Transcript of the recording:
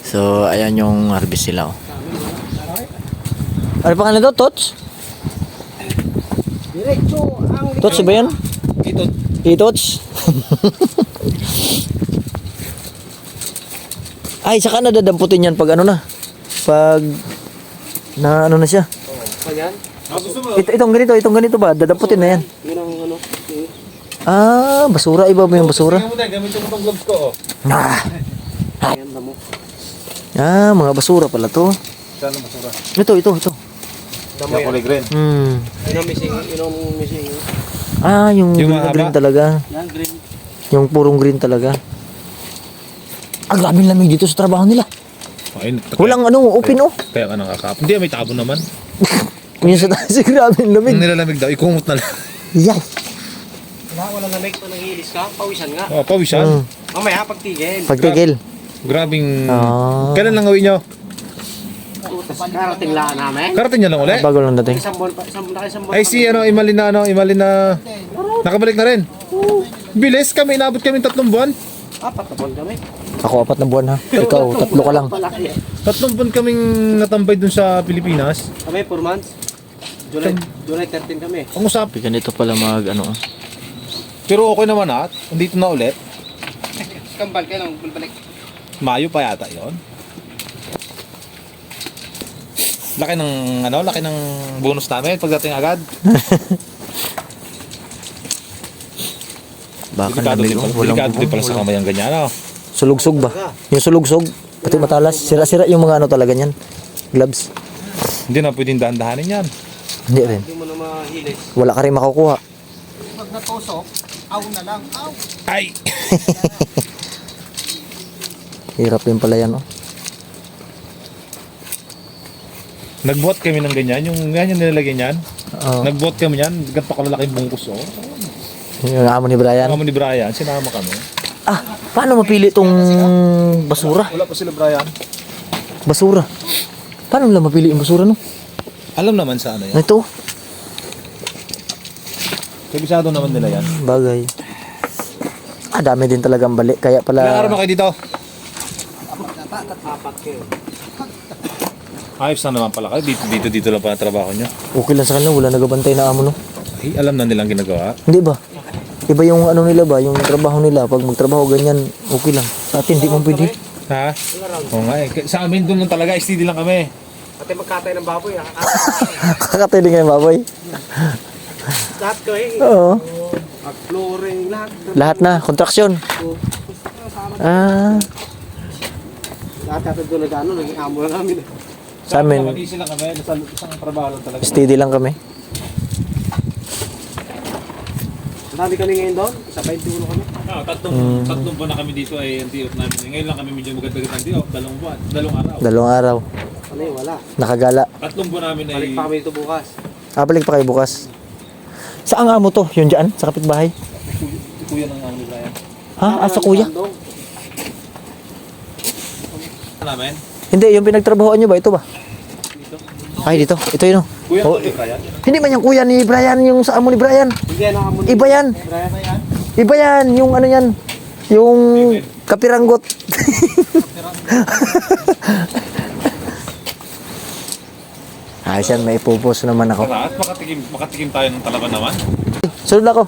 So, ayan yung harvest sila. Oh. Ano pa kanila to? Tots? Tots ba yan? Itots? Ay, saka nadadamputin yan pag ano na. Pag na ano na siya. Itong ganito ba? Dadamputin na yan. Ah, basura. Iba ba yung basura? Gamitin mo itong gloves ko. Ah, mga basura pala to. Saan ang basura? Ito. Yung kulay green. Yung missing. Ah, yung green talaga. Yan, green. Yung purong green talaga. Ah, grabe lamig dito sa trabaho nila. Ay, Walang open oh. Kaya ka nakakap. Hindi, may tabo naman. Minsan tayo grabe yung lamig. Ang nilalamig daw, ikumot na lang. Yan. Wala lamig pa nangihilis ka. Pawisan nga. Oh, pawisan. Mamaya, pagtigil. Pagtigil. Grabing... Ah. Kailan lang gawin nyo? Karating laan namin. Karating nyo lang uli? Bago lang dating. Isang buwan pa. Isang buwan. Ay si Imalin na nakabalik na rin. Bilis kami, inabot kami 3 buwan. 4 na buwan kami. Ako 4 na buwan ha. Ikaw 3 ka lang. 3 buwan kaming natambay dun sa Pilipinas. Kami, 4 months. July 13 kami. Ang usap. Ganito pala mag Pero okay naman andito na ulit. Kambal kayo lang, balik. Mayo pa yata yon. Laki ng bonus namin pagdating agad. Baka Delikado lamig din oh. pala, Walang delikado din pala sa kamay ang ganyan. Sulugsog ba? Yung sulugsog. Pati matalas. Sira-sira yung mga talaga niyan. Gloves. Hindi na pwedeng dahan-dahanin yan. Hindi rin. Hindi mo na mahilis. Wala ka rin makukuha. Pag natusok, aw na lang, aw. Ay! Hirap din pala yan oh. Nagbuhat kami ng ganyan, yung ganyan nilalagay niyan. Oo. Nagbuhat kami niyan, ganito kalalaking bungkus Yung amo ni Brian. Ang amo ni Brian, sinama kami. Ah, paano mapili itong basura? Wala pa sila Brian. Basura. Paano nila mapili yung basura no? Alam naman sa ano yan. Ito. Kabisado naman nila yan. Bagay. Ah, dami din talagang balik. Kaya Ilang araw pala... na kayo dito? 4 kayo. Ayos na naman pala kayo. Dito lang pa ang trabaho nyo. Okay lang sa kanila. Wala nagabantay na amo no? Ay, alam na nilang ginagawa. Hindi ba? Iba yung ano nila ba? Yung trabaho nila. Pag magtrabaho ganyan, okay lang. Sa atin, hindi mo pwede. Ha? Oo nga eh. Sa amin doon lang talaga, steady lang kami. Pati magkatay ng baboy. Kakatay din kayo baboy. Lahat ko eh. Oo. Mag-flooring, lahat. Lahat na. Kontraksyon. Ah. Lahat natin doon nag-ano, naging amo na namin. Sa amin, Easy lang kami. Isang trabaho lang talaga. steady lang kami. Ang dami kami ngayon doon. Isa pa yung tulo kami. Tatlong buwan na kami dito ay ang tiop namin. Ngayon lang kami medyo maganda ang tiop. 2 buwan. 2 araw. 2 araw. Ano yun, wala. Nakagala. 3 buwan namin ay... Balik pa kami dito bukas. Ah, balik pa kayo bukas. Saan nga mo to? Yung dyan? Sa kapitbahay? Si kuya ng amo ni Brian. Ha? Ah, sa kuya? Namin? Hindi, yung pinagtrabahoan nyo ba? Ito ba? Ay, dito. Ito yun. Kuya Oh. ni Brian? Hindi man yung kuya ni Brian, yung sa amo ni Brian. Hindi, ano amo Iba yan. Iba yan. Yung ano yan. Yung kapiranggot. Ayos yan, may pupos naman ako. Tara, at makatikim tayo ng talaban naman. Sunod ako.